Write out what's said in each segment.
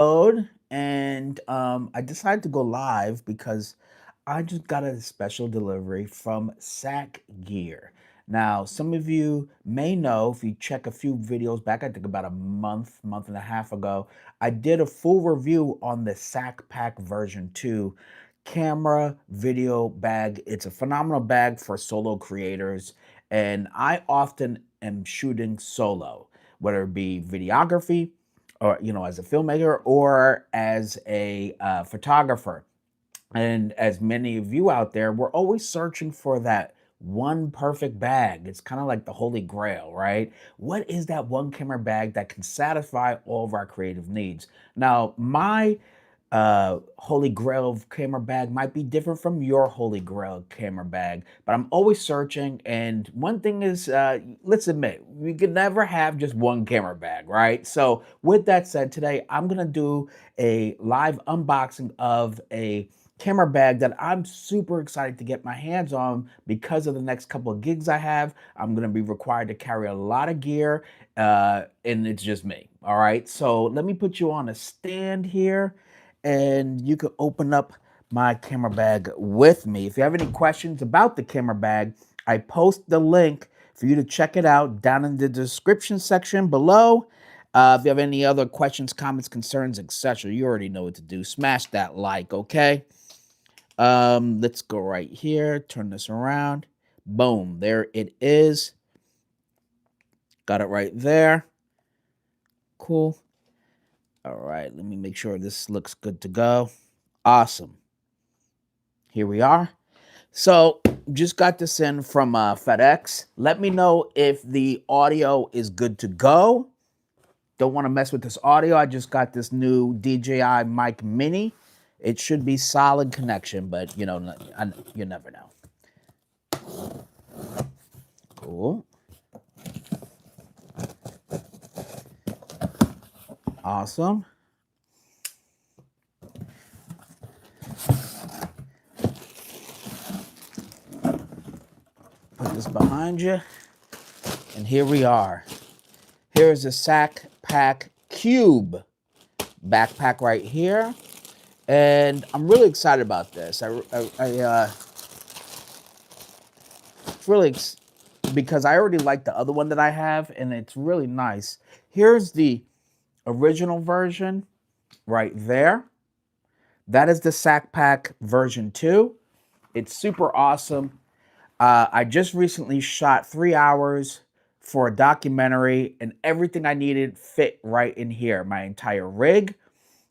And I decided to go live because I just got a special delivery from Sakk Gear. Now, some of you may know if you check a few videos back, I think about a month and a half ago, I did a full review on the Sakk Pack version 2 camera video bag. It's a phenomenal bag for solo creators, and I often am shooting solo, whether it be videography or as a filmmaker or as a photographer. And as many of you out there, we're always searching for that one perfect bag. It's kind of like the holy grail, right? What is that one camera bag that can satisfy all of our creative needs? Now, my holy grail camera bag might be different from your holy grail camera bag, but I'm always searching. And one thing is, let's admit, we can never have just one camera bag, right? So with that said, today I'm gonna do a live unboxing of a camera bag that I'm super excited to get my hands on because of the next couple of gigs I have. I'm gonna be required to carry a lot of gear, and it's just me. All right, so let me put you on a stand here and you can open up my camera bag with me. If you have any questions about the camera bag, I post the link for you to check it out down in the description section below. If you have any other questions, comments, concerns, etc., you already know what to do. Smash that like, okay? Let's go right here. Turn this around. Boom. There it is. Got it right there. Cool. All right. Let me make sure this looks good to go. Awesome. Here we are. So just got this in from FedEx. Let me know if the audio is good to go. Don't want to mess with this audio. I just got this new DJI Mic Mini. It should be solid connection, but you never know. Cool. Awesome. Put this behind you. And here we are. Here's the Sakk Pack Cube backpack right here. And I'm really excited about this. It's really because I already like the other one that I have, and it's really nice. Here's the original version right there. That is the Sakk Pack version 2. It's super awesome. I just recently shot 3 hours for a documentary, and everything I needed fit right in here. My entire rig.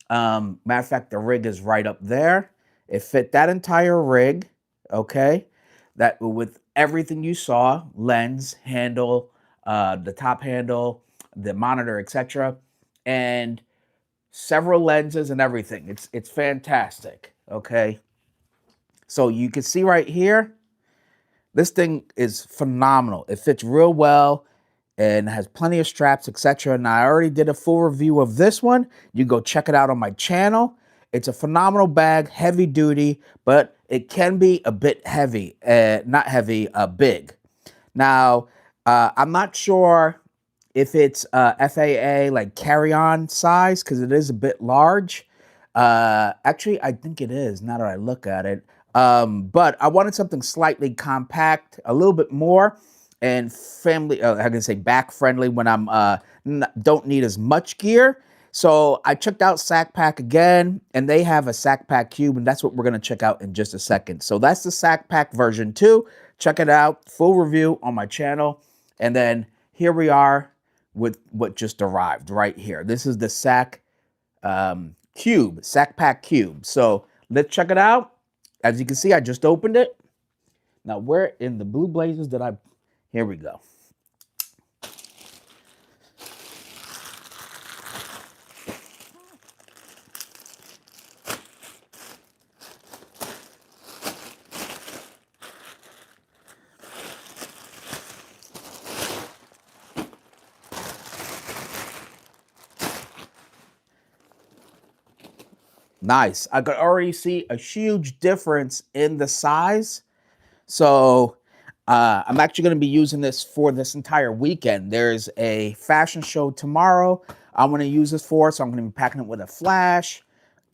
Matter of fact, the rig is right up there. It fit that entire rig, okay? That with everything you saw, lens, handle, the top handle, the monitor, etc., and several lenses and everything. It's fantastic, okay? So you can see right here, this thing is phenomenal. It fits real well and has plenty of straps, etc. And I already did a full review of this one. You go check it out on my channel. It's a phenomenal bag, heavy duty, but it can be a bit heavy, not heavy, big. Now, I'm not sure if it's FAA like carry-on size because it is a bit large. Actually, I think it is now that I look at it. But I wanted something slightly compact, a little bit more, and family, I can say back friendly when I'm don't need as much gear. So I checked out Sakk Pack again, and they have a Sakk Pack Cube, and that's what we're gonna check out in just a second. So that's the Sakk Pack version 2. Check it out, full review on my channel. And then here we are with what just arrived right here. This is the Sakk Cube, Sakk Pack Cube. So let's check it out. As you can see, I just opened it. Now, where in the blue blazes did I... Here we go. Nice. I could already see a huge difference in the size. So I'm actually going to be using this for this entire weekend. There's a fashion show tomorrow I'm going to use this for, so I'm going to be packing it with a flash,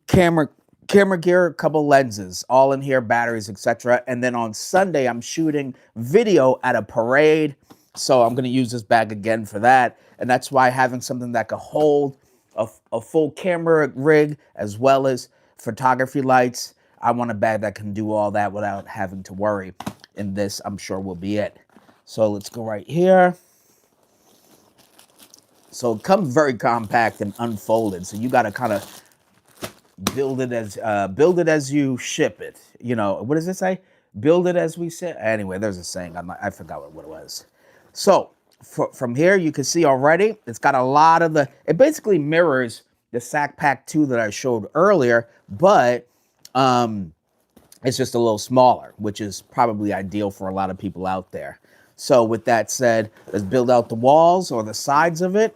camera gear, a couple lenses, all in here, batteries, etc. And then on Sunday, I'm shooting video at a parade, so I'm going to use this bag again for that. And that's why having something that could hold a full camera rig as well as photography lights, I want a bag that can do all that without having to worry. And this, I'm sure, will be it. So let's go right here. So it comes very compact and unfolded. So you got to kind of build it as you ship it. You know, what does it say? Build it as we say. Anyway, there's a saying. I forgot what it was. So from here, you can see already, it's got a lot of it basically mirrors the Sakk Pack 2 that I showed earlier, but it's just a little smaller, which is probably ideal for a lot of people out there. So with that said, let's build out the walls or the sides of it.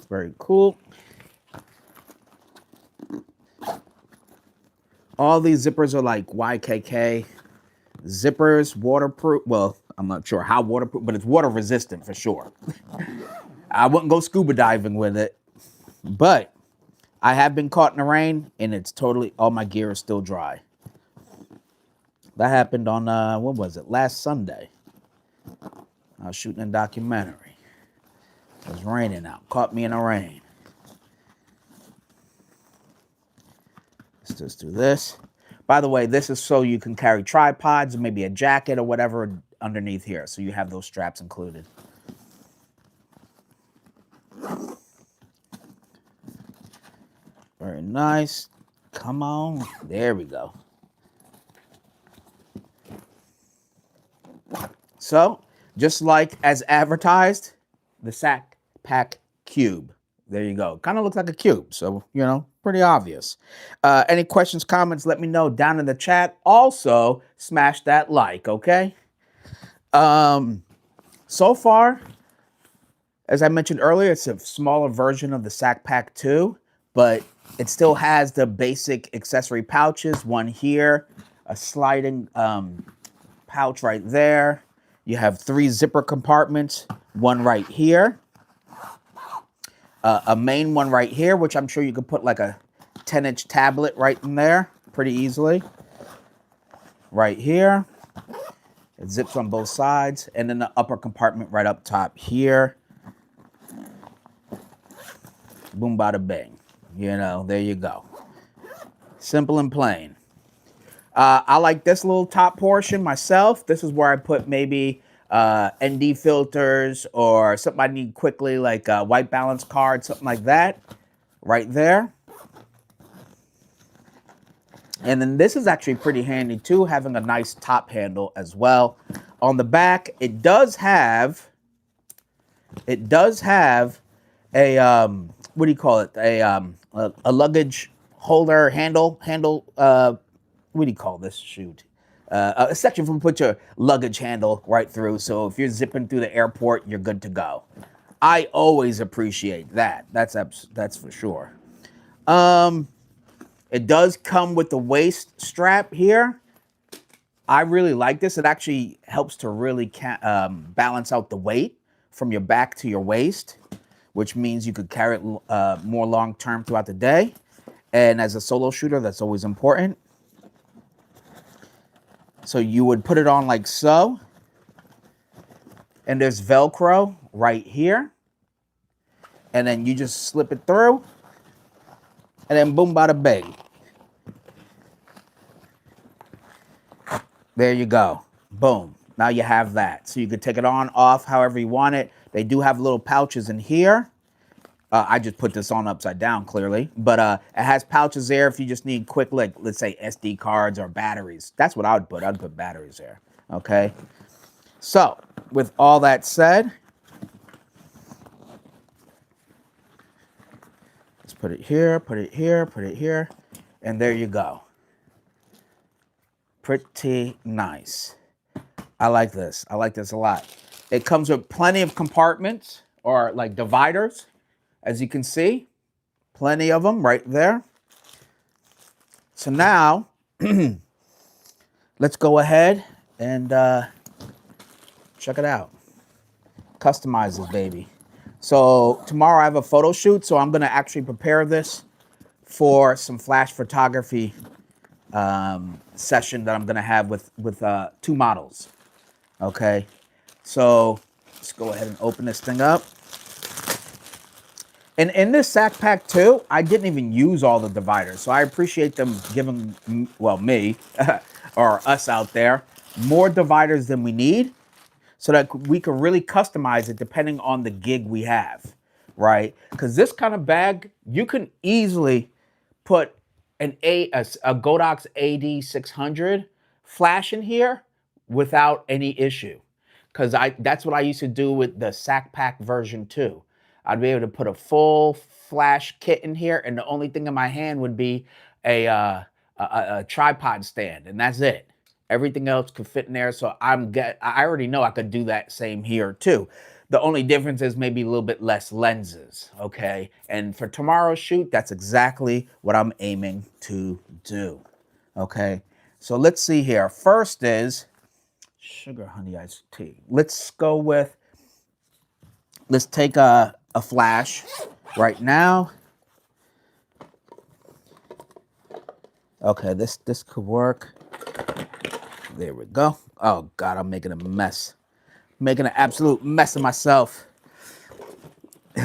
Very cool. All these zippers are like YKK zippers, waterproof. Well, I'm not sure how waterproof, but it's water resistant for sure. I wouldn't go scuba diving with it, but I have been caught in the rain and it's totally, all my gear is still dry. That happened on, what was it? Last Sunday. I was shooting a documentary. It was raining out. Caught me in the rain. Let's just do this. By the way, this is so you can carry tripods, maybe a jacket or whatever underneath here. So you have those straps included. Very nice. Come on. There we go. So, just like as advertised, the Sakk Pack Cube. There you go. Kind of looks like a cube, so, you know, pretty obvious. Any questions, comments, let me know down in the chat. Also, smash that like, okay? So far, as I mentioned earlier, it's a smaller version of the Sakk Pack 2, but it still has the basic accessory pouches. One here, a sliding pouch right there. You have 3 zipper compartments, one right here. A main one right here, which I'm sure you could put like a 10-inch tablet right in there pretty easily. Right here. It zips on both sides. And then the upper compartment right up top here. Boom, bada bang. You know, there you go. Simple and plain. I like this little top portion myself. This is where I put maybe ND filters or something I need quickly, like a white balance card, something like that, right there. And then this is actually pretty handy too, having a nice top handle as well. On the back, it does have a what do you call it? A luggage holder handle. What do you call this? Shoot. A section for put your luggage handle right through. So if you're zipping through the airport, you're good to go. I always appreciate that. That's for sure. It does come with the waist strap here. I really like this. It actually helps to really balance out the weight from your back to your waist, which means you could carry it more long-term throughout the day. And as a solo shooter, that's always important. So you would put it on like so. And there's Velcro right here. And then you just slip it through. And then boom, bada bang. There you go. Boom. Now you have that. So you could take it on, off, however you want it. They do have little pouches in here. I just put this on upside down, clearly. But it has pouches there if you just need quick, like, let's say, SD cards or batteries. That's what I would put. I'd put batteries there. Okay? So, with all that said, let's put it here, put it here, put it here. And there you go. Pretty nice. I like this. I like this a lot. It comes with plenty of compartments or, like, dividers. As you can see, Plenty of them right there. So now, let's go ahead and check it out. Customize this baby. So tomorrow I have a photo shoot, so I'm going to actually prepare this for some flash photography session that I'm going to have with 2 models. Okay, so let's go ahead and open this thing up. And in this Sakk Pack 2, I didn't even use all the dividers. So I appreciate them giving, well, me or us out there, more dividers than we need so that we can really customize it depending on the gig we have, right? Because this kind of bag, you can easily put a Godox AD600 flash in here without any issue. Because that's what I used to do with the Sakk Pack version 2. I'd be able to put a full flash kit in here, and the only thing in my hand would be a tripod stand, and that's it. Everything else could fit in there, so I already know I could do that same here too. The only difference is maybe a little bit less lenses, okay? And for tomorrow's shoot, that's exactly what I'm aiming to do, okay? So let's see here. First is sugar honey iced tea. Let's go with, let's take a flash right now. Okay, this could work. There we go. Oh God, I'm making a mess. Making an absolute mess of myself.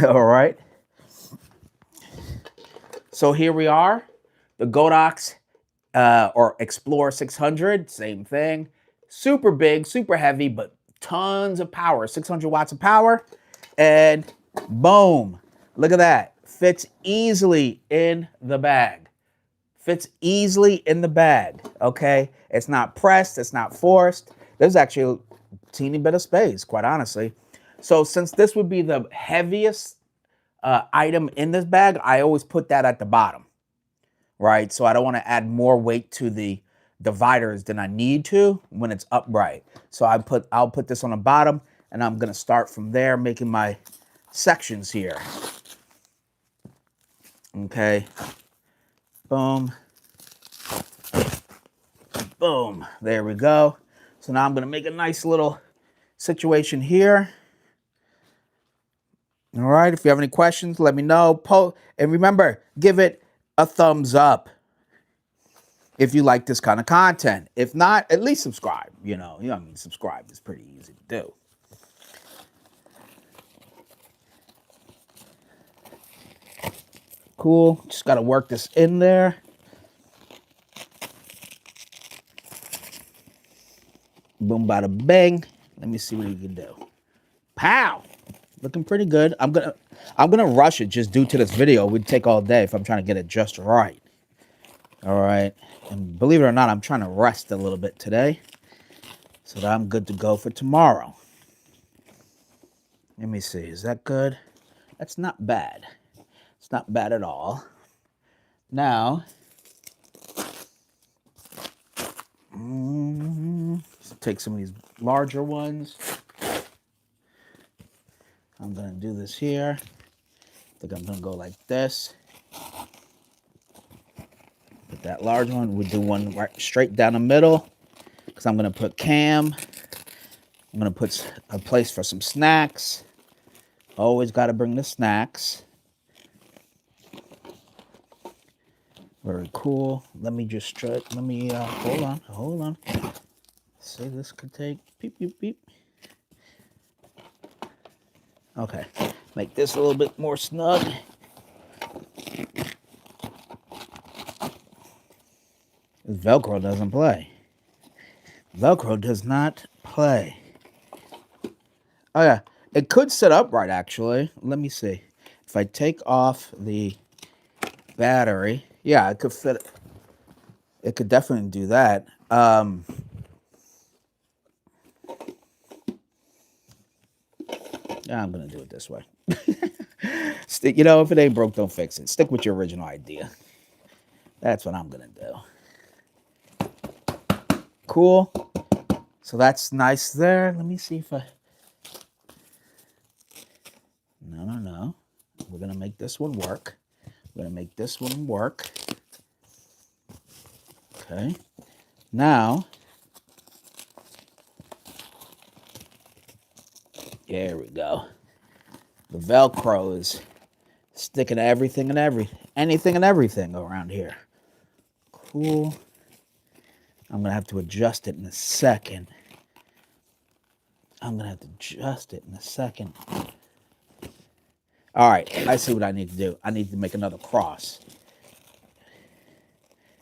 All right. So here we are. The Godox or Explorer 600, same thing. Super big, super heavy, but tons of power. 600 watts of power. And boom. Look at that. Fits easily in the bag. Fits easily in the bag, okay? It's not pressed, it's not forced. There's actually a teeny bit of space, quite honestly. So since this would be the heaviest item in this bag, I always put that at the bottom, right? So I don't want to add more weight to the dividers than I need to when it's upright. So I'll put this on the bottom, and I'm gonna start from there, making my sections here. Okay. Boom. Boom. There we go. So now I'm going to make a nice little situation here. All right. If you have any questions, let me know. And remember, give it a thumbs up if you like this kind of content. If not, at least subscribe. You know what I mean? Subscribe is pretty easy to do. Cool. Just got to work this in there. Boom, bada bang. Let me see what you can do. Pow! Looking pretty good. I'm gonna rush it just due to this video. It would take all day if I'm trying to get it just right. All right. And believe it or not, I'm trying to rest a little bit today so that I'm good to go for tomorrow. Let me see. Is that good? That's not bad. It's not bad at all. Now, take some of these larger ones. I'm going to do this here. I think I'm going to go like this. Put that large one. We'll do one right straight down the middle because I'm going to put cam. I'm going to put a place for some snacks. Always got to bring the snacks. Very cool. Let me just stretch. Let me, hold on. See, this could take beep, beep, beep. Okay, make this a little bit more snug. This Velcro doesn't play. Velcro does not play. Oh yeah, it could sit upright actually. Let me see. If I take off the battery, yeah, it could fit. It could definitely do that. I'm going to do it this way. You know, if it ain't broke, don't fix it. Stick with your original idea. That's what I'm going to do. Cool. So that's nice there. Let me see if I... No. We're going to make this one work. I'm gonna make this one work. Okay. Now, there we go. The Velcro is sticking to everything and anything and everything around here. Cool. I'm gonna have to adjust it in a second. All right, I see what I need to do. I need to make another cross.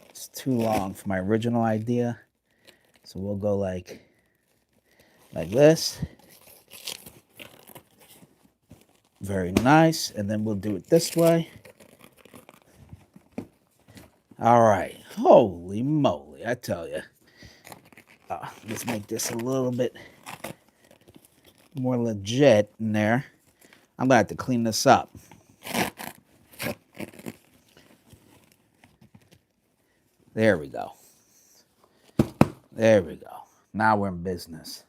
It's too long for my original idea. So we'll go like this. Very nice. And then we'll do it this way. All right. Holy moly, I tell you. Let's make this a little bit more legit in there. I'm going to have to clean this up. There we go. There we go. Now we're in business.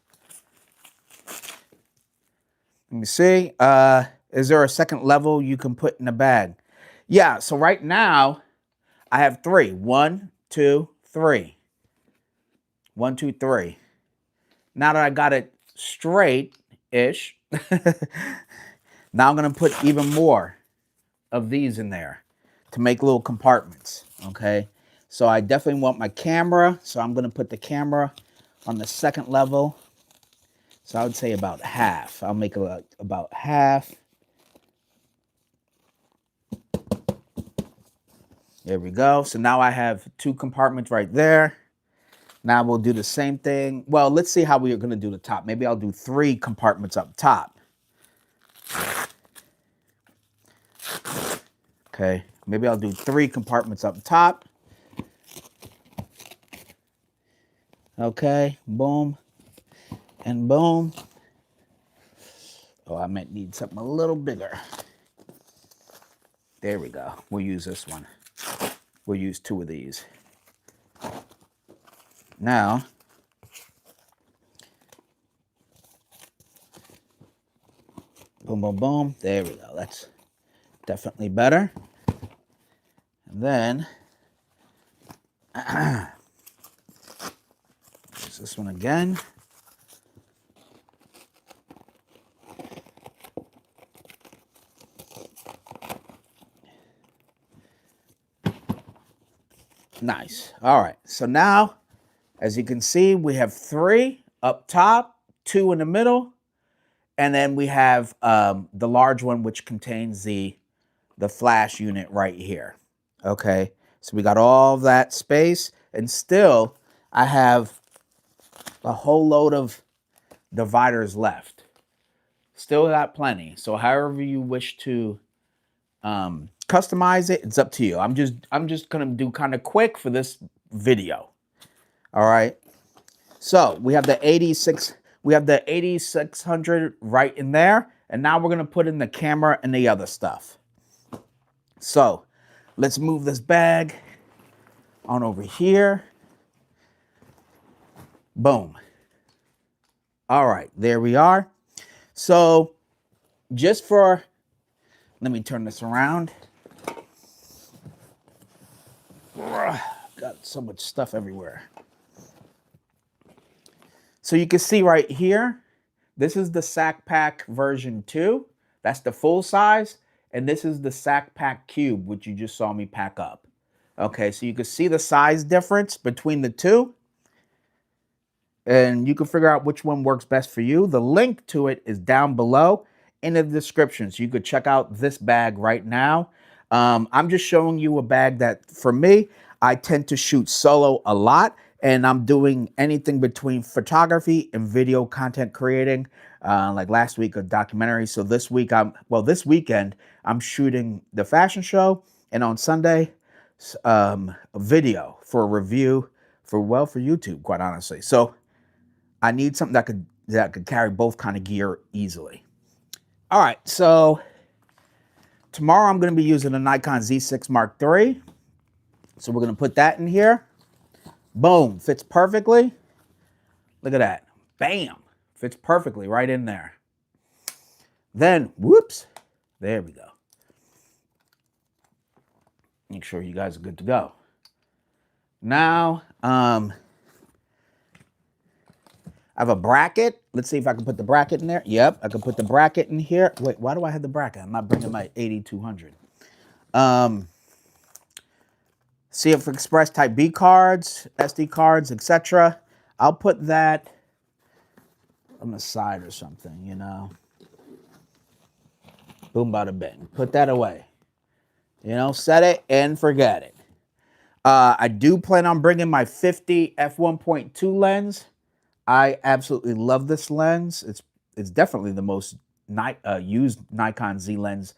Let me see. Is there a second level you can put in the bag? Yeah, so right now I have 3. 1, 2, 3. 1, 2, 3. Now that I got it straight-ish, now I'm going to put even more of these in there to make little compartments, okay? So I definitely want my camera, so I'm going to put the camera on the second level. So I would say about half. I'll make it about half. There we go. So now I have 2 compartments right there. Now we'll do the same thing. Well, let's see how we are going to do the top. Maybe I'll do 3 compartments up top. Okay, maybe I'll do 3 compartments up top. Okay, boom and boom. Oh, I might need something a little bigger. There we go. We'll use this one. We'll use 2 of these. Now, boom, boom, boom. There we go. That's definitely better. And then, use this one again. Nice. All right. So now, as you can see, we have 3 up top, 2 in the middle, and then we have the large one, which contains the flash unit right here. Okay. So we got all that space, and still I have a whole load of dividers left. Still got plenty. So however you wish to customize it, it's up to you. I'm just gonna do kind of quick for this video. All right. So we have the 8600 right in there, and now we're gonna put in the camera and the other stuff. So let's move this bag on over here. Boom. All right, there we are. So just for, let me turn this around. Got so much stuff everywhere. So you can see right here, this is the Sakk Pack version 2. That's the full size. And this is the Sakk Pack Cube, which you just saw me pack up. Okay, so you can see the size difference between the two. And you can figure out which one works best for you. The link to it is down below in the description. So you could check out this bag right now. I'm just showing you a bag that, for me, I tend to shoot solo a lot. And I'm doing anything between photography and video content creating. Like last week, a documentary. So this week, this weekend, I'm shooting the fashion show. And on Sunday, a video for a review for YouTube, quite honestly. So I need something that could carry both kind of gear easily. All right, so tomorrow I'm going to be using a Nikon Z6 Mark III. So we're going to put that in here. Boom, fits perfectly. Look at that. Bam, fits perfectly right in there. Then, whoops, there we go. Make sure you guys are good to go. Now, I have a bracket. Let's see if I can put the bracket in there. Yep, I can put the bracket in here. Wait, why do I have the bracket? I'm not bringing my 8200. CF Express Type B cards, SD cards, etc. I'll put that on the side or something, you know. Boom, bada bing. Put that away. You know, set it and forget it. I do plan on bringing my 50 f1.2 lens. I absolutely love this lens. It's definitely the most used Nikon Z lens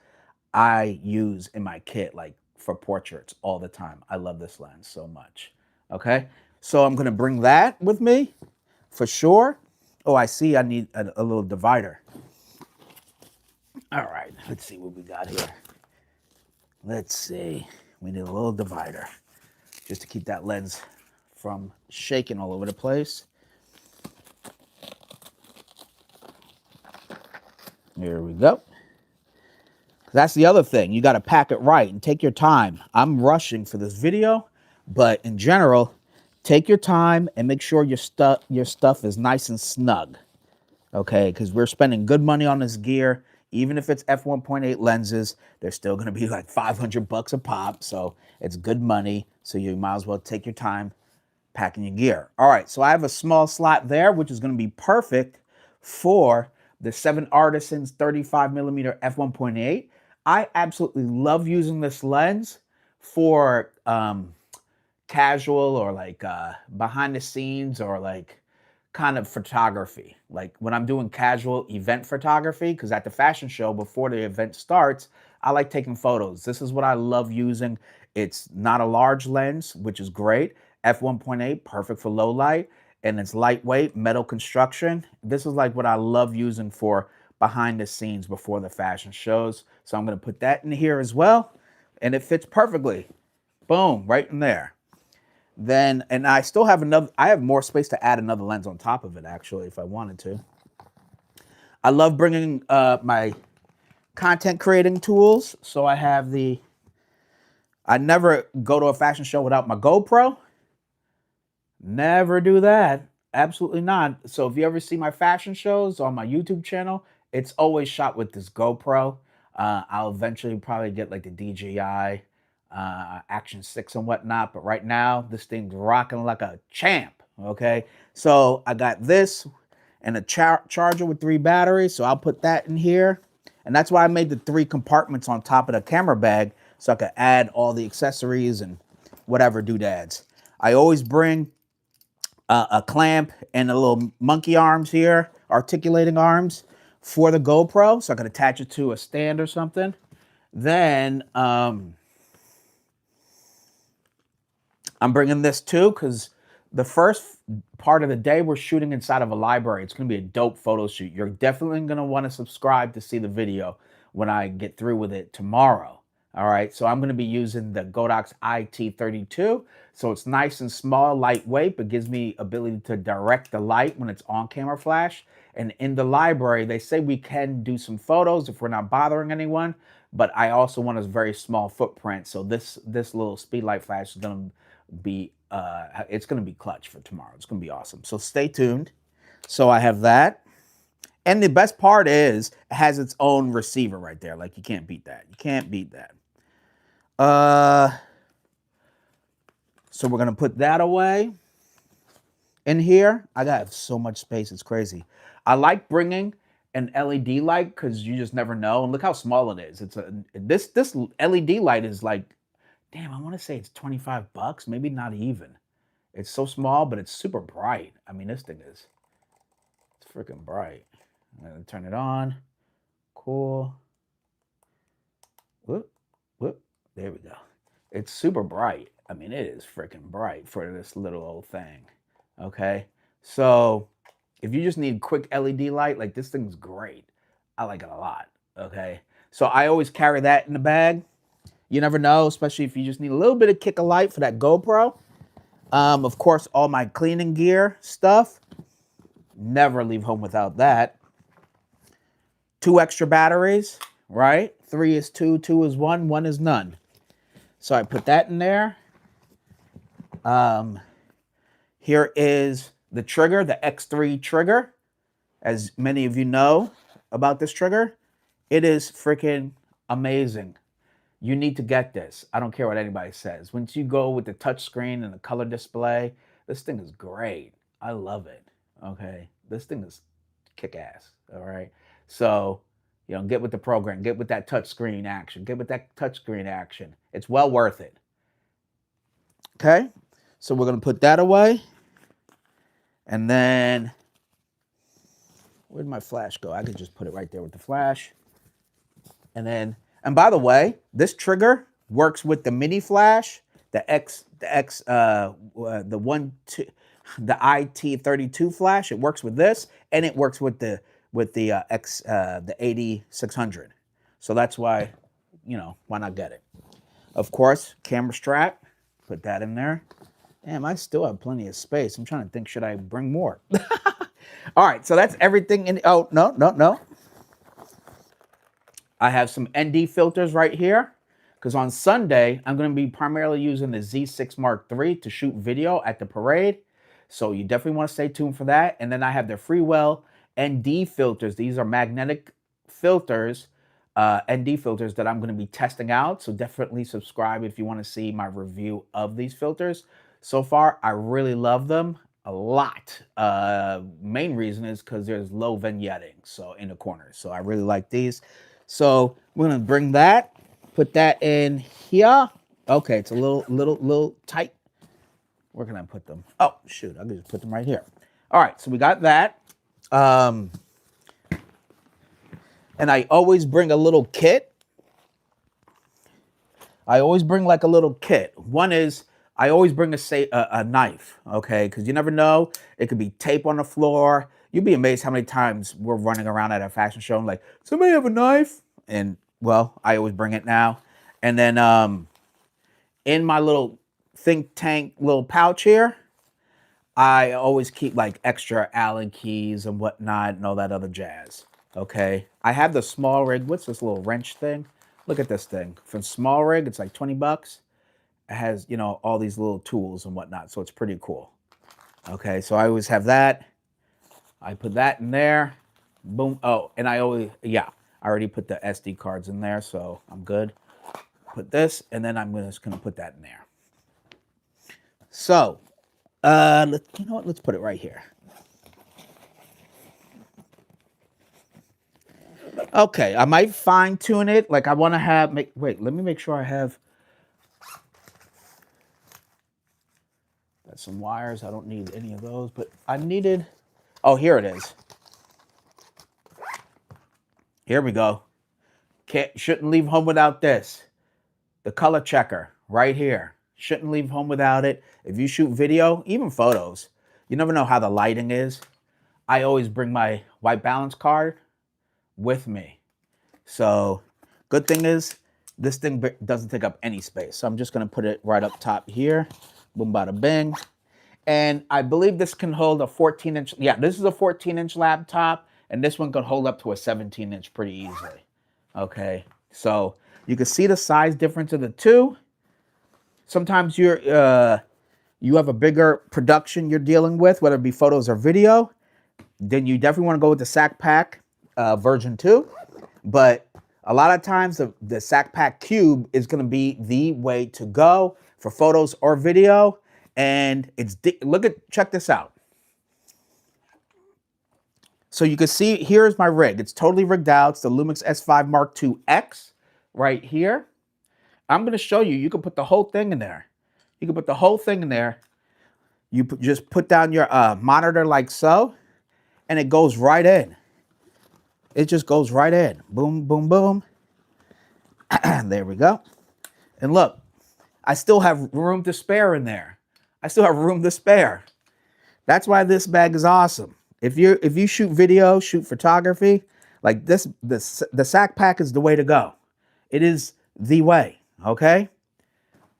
I use in my kit, like for portraits all the time. I love this lens so much. Okay, so I'm gonna bring that with me for sure. Oh, I see I need a little divider. All right, let's see what we got here. Let's see, we need a little divider just to keep that lens from shaking all over the place. Here we go. That's the other thing. You got to pack it right and take your time. I'm rushing for this video, but in general, take your time and make sure your stuff is nice and snug. Okay, because we're spending good money on this gear. Even if it's f1.8 lenses, they're still going to be like 500 bucks a pop. So it's good money. So you might as well take your time packing your gear. All right, so I have a small slot there, which is going to be perfect for the 7 Artisans 35mm f1.8. I absolutely love using this lens for casual or like behind the scenes or like kind of photography. Like when I'm doing casual event photography, because at the fashion show before the event starts, I like taking photos. This is what I love using. It's not a large lens, which is great. F1.8, perfect for low light, and it's lightweight, metal construction. This is like what I love using for behind the scenes before the fashion shows. So I'm gonna put that in here as well, and it fits perfectly. Boom, right in there. Then, and I still have I have more space to add another lens on top of it, actually, if I wanted to. I love bringing my content creating tools. So I have I never go to a fashion show without my GoPro. Never do that. Absolutely not. So if you ever see my fashion shows on my YouTube channel, it's always shot with this GoPro. I'll eventually probably get like the DJI Action 6 and whatnot, but right now this thing's rocking like a champ. Okay, so I got this and a charger with 3 batteries, so I'll put that in here, and that's why I made the 3 compartments on top of the camera bag so I could add all the accessories and whatever doodads. I always bring a clamp and a little monkey arms here, articulating arms for the GoPro, so I could attach it to a stand or something. Then I'm bringing this too because the first part of the day we're shooting inside of a library. It's going to be a dope photo shoot. You're definitely going to want to subscribe to see the video when I get through with it tomorrow. All right, so I'm going to be using the Godox IT32. So it's nice and small, lightweight, but gives me ability to direct the light when it's on camera flash. And in the library, they say we can do some photos if we're not bothering anyone, but I also want a very small footprint. So this little speed light flash is going to be it's going to be clutch for tomorrow. It's going to be awesome. So stay tuned. So I have that. And the best part is it has its own receiver right there. Like you can't beat that. You can't beat that. So we're going to put that away in here. I got so much space. It's crazy. I like bringing an LED light because you just never know. And look how small it is. It's this LED light is like, damn, I want to say it's 25 bucks, maybe not even. It's so small, but it's super bright. I mean, this thing it's freaking bright. I'm gonna turn it on. Cool. Whoop, whoop. There we go. It's super bright. I mean, it is freaking bright for this little old thing. Okay. So if you just need quick LED light, like this thing's great. I like it a lot. Okay. So I always carry that in the bag. You never know, especially if you just need a little bit of kick of light for that GoPro. Of course, all my cleaning gear stuff. Never leave home without that. 2 extra batteries, right? 3 is 2, 2 is 1, 1 is none. So I put that in there. Here is the trigger, the X3 trigger. As many of you know about this trigger, it is freaking amazing. You need to get this. I don't care what anybody says. Once you go with the touch screen and the color display, this thing is great. I love it. Okay. This thing is kick ass. All right. So, get with the program, get with that touch screen action, get with that touch screen action. It's well worth it. Okay. So we're going to put that away. And then, where'd my flash go? I could just put it right there with the flash. And by the way, this trigger works with the mini flash, the IT32 flash. It works with this, and it works with the 8600. So that's why, why not get it? Of course, camera strap. Put that in there. Damn, I still have plenty of space. I'm trying to think, should I bring more? All right, so that's everything in. Oh, no. I have some ND filters right here because on Sunday, I'm going to be primarily using the Z6 Mark III to shoot video at the parade. So you definitely want to stay tuned for that. And then I have the Freewell ND filters. These are magnetic filters, ND filters that I'm going to be testing out. So definitely subscribe if you want to see my review of these filters. So far, I really love them a lot. Main reason is because there's low vignetting, so in the corners. So I really like these. So we're gonna bring that, put that in here. Okay, it's a little tight. Where can I put them? Oh shoot, I can just put them right here. All right, so we got that. And I always bring a little kit. I always bring like a little kit. One is I always bring a knife, okay? Because you never know. It could be tape on the floor. You'd be amazed how many times we're running around at a fashion show and like, somebody have a knife? And, well, I always bring it now. And then in my little think tank little pouch here, I always keep like extra Allen keys and whatnot and all that other jazz, okay? I have the small rig. What's this little wrench thing? Look at this thing. From small rig, it's like 20 bucks. It has, all these little tools and whatnot. So it's pretty cool. Okay, so I always have that. I put that in there. Boom. Oh, and I already put the SD cards in there, so I'm good. Put this, and then I'm just going to put that in there. So, you know what? Let's put it right here. Okay, I might fine tune it. Like I want to have, wait, let me make sure I have. Got some wires. I don't need any of those, but I needed, oh, here it is. Here we go. Shouldn't leave home without this. The color checker right here. Shouldn't leave home without it. If you shoot video, even photos, you never know how the lighting is. I always bring my white balance card with me. So good thing is this thing doesn't take up any space. So I'm just going to put it right up top here. Boom, bada, bing. And I believe this can hold a 14-inch. Yeah, this is a 14-inch laptop. And this one can hold up to a 17-inch pretty easily. Okay, so you can see the size difference of the two. Sometimes you have a bigger production you're dealing with, whether it be photos or video. Then you definitely want to go with the Sakk Pack version 2. But a lot of times the Sakk Pack Cube is going to be the way to go for photos or video. And check this out. So you can see, here's my rig. It's totally rigged out. It's the Lumix S5 Mark II X right here. I'm going to show you. You can put the whole thing in there. You can put the whole thing in there. You just put down your monitor like so, and it goes right in. It just goes right in. Boom, boom, boom. There we go. And look, I still have room to spare in there. I still have room to spare. That's why this bag is awesome. If you shoot video, shoot photography, like this, the Sakk Pack is the way to go. It is the way, okay?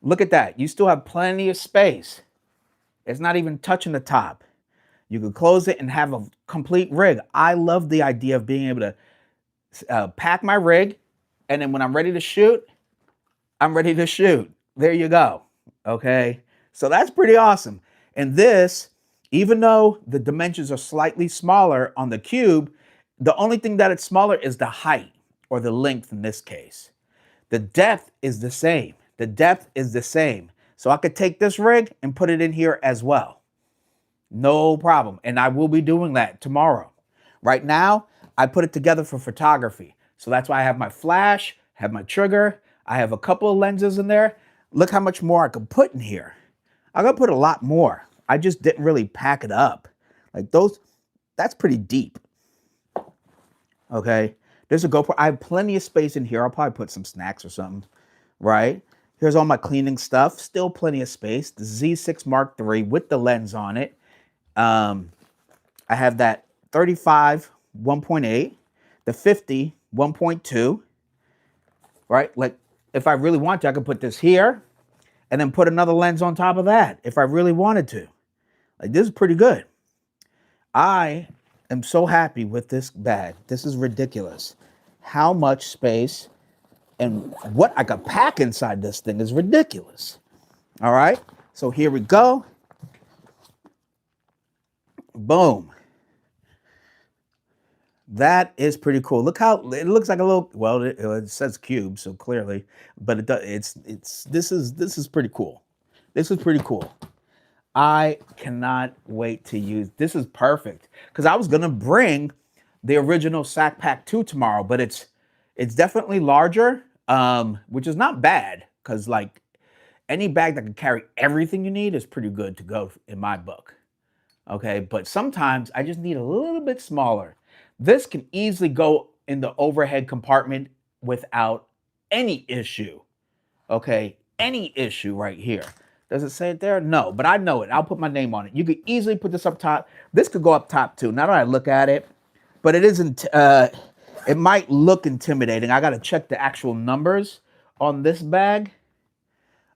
Look at that. You still have plenty of space. It's not even touching the top. You could close it and have a complete rig. I love the idea of being able to pack my rig, and then when I'm ready to shoot, I'm ready to shoot. There you go. Okay. So that's pretty awesome. And this, even though the dimensions are slightly smaller on the cube, the only thing that it's smaller is the height or the length in this case. The depth is the same. The depth is the same. So I could take this rig and put it in here as well. No problem. And I will be doing that tomorrow. Right now, I put it together for photography. So that's why I have my flash, have my trigger. I have a couple of lenses in there. Look how much more I could put in here. I could put a lot more. I just didn't really pack it up. Like those, that's pretty deep. Okay. There's a GoPro. I have plenty of space in here. I'll probably put some snacks or something, right? Here's all my cleaning stuff. Still plenty of space. The Z6 Mark III with the lens on it. I have that 35 1.8, the 50 1.2, right? Like if I really want to, I could put this here and then put another lens on top of that if I really wanted to. Like this is pretty good. I am so happy with this bag. This is ridiculous. How much space and what I could pack inside this thing is ridiculous. All right, so here we go. Boom. That is pretty cool. Look how it looks like a little. Well, it says cube, so clearly, but it does. This is pretty cool. This is pretty cool. I cannot wait to use. This is perfect because I was gonna bring the original Sakk Pack 2 tomorrow, but it's definitely larger, which is not bad because like any bag that can carry everything you need is pretty good to go in my book. Okay, but sometimes I just need a little bit smaller. This can easily go in the overhead compartment without any issue. Okay, any issue right here. Does it say it there? No, but I know it. I'll put my name on it. You could easily put this up top. This could go up top too. Now that I look at it, but it isn't. It might look intimidating. I got to check the actual numbers on this bag.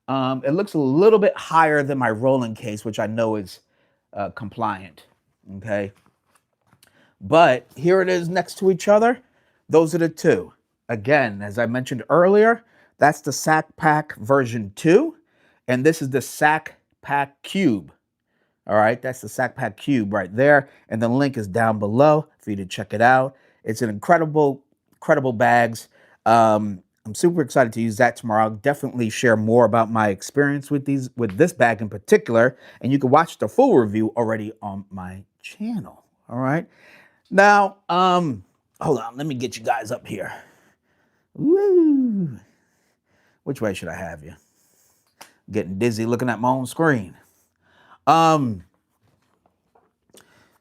It looks a little bit higher than my rolling case, which I know is compliant. Okay. But here it is next to each other. Those are the two. Again, as I mentioned earlier, that's the Sakk Pack version 2. And this is the Sakk Pack Cube. All right, that's the Sakk Pack Cube right there. And the link is down below for you to check it out. It's an incredible bags. I'm super excited to use that tomorrow. I'll definitely share more about my experience with this bag in particular. And you can watch the full review already on my channel. All right. Now, hold on, let me get you guys up here. Woo! Which way should I have you? I'm getting dizzy looking at my own screen.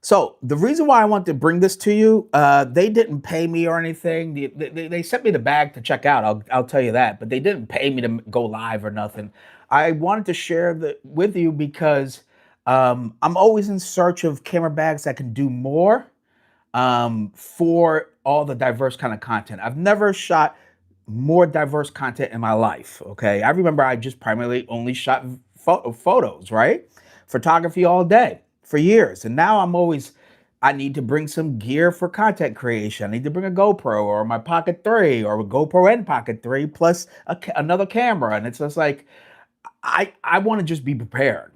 So the reason why I want to bring this to you, they didn't pay me or anything. They sent me the bag to check out. I'll tell you that, but they didn't pay me to go live or nothing. I wanted to share with you because I'm always in search of camera bags that can do more. For all the diverse kind of content. I've never shot more diverse content in my life, okay? I remember I just primarily only shot photos, right? Photography all day for years. And now I need to bring some gear for content creation. I need to bring a GoPro or my Pocket 3 or a GoPro and Pocket 3 plus another camera. And it's just like, I want to just be prepared.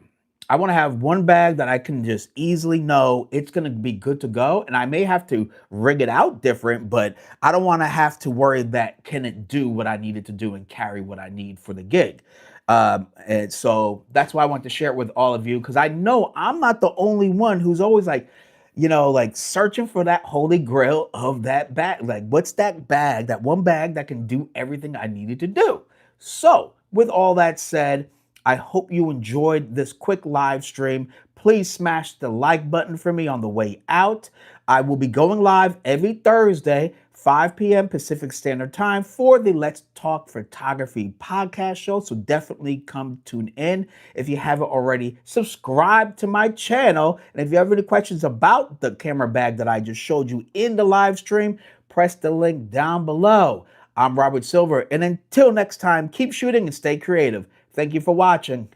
I want to have one bag that I can just easily know it's going to be good to go. And I may have to rig it out different, but I don't want to have to worry that can it do what I need it to do and carry what I need for the gig. And so that's why I want to share it with all of you, because I know I'm not the only one who's always like, like searching for that holy grail of that bag. Like, what's that bag, that one bag that can do everything I needed to do? So with all that said, I hope you enjoyed this quick live stream. Please smash the like button for me on the way out. I will be going live every Thursday, 5 p.m. Pacific Standard Time for the Let's Talk Photography podcast show. So definitely come tune in. If you haven't already, subscribe to my channel. And if you have any questions about the camera bag that I just showed you in the live stream, press the link down below. I'm Robert Silver. And until next time, keep shooting and stay creative. Thank you for watching.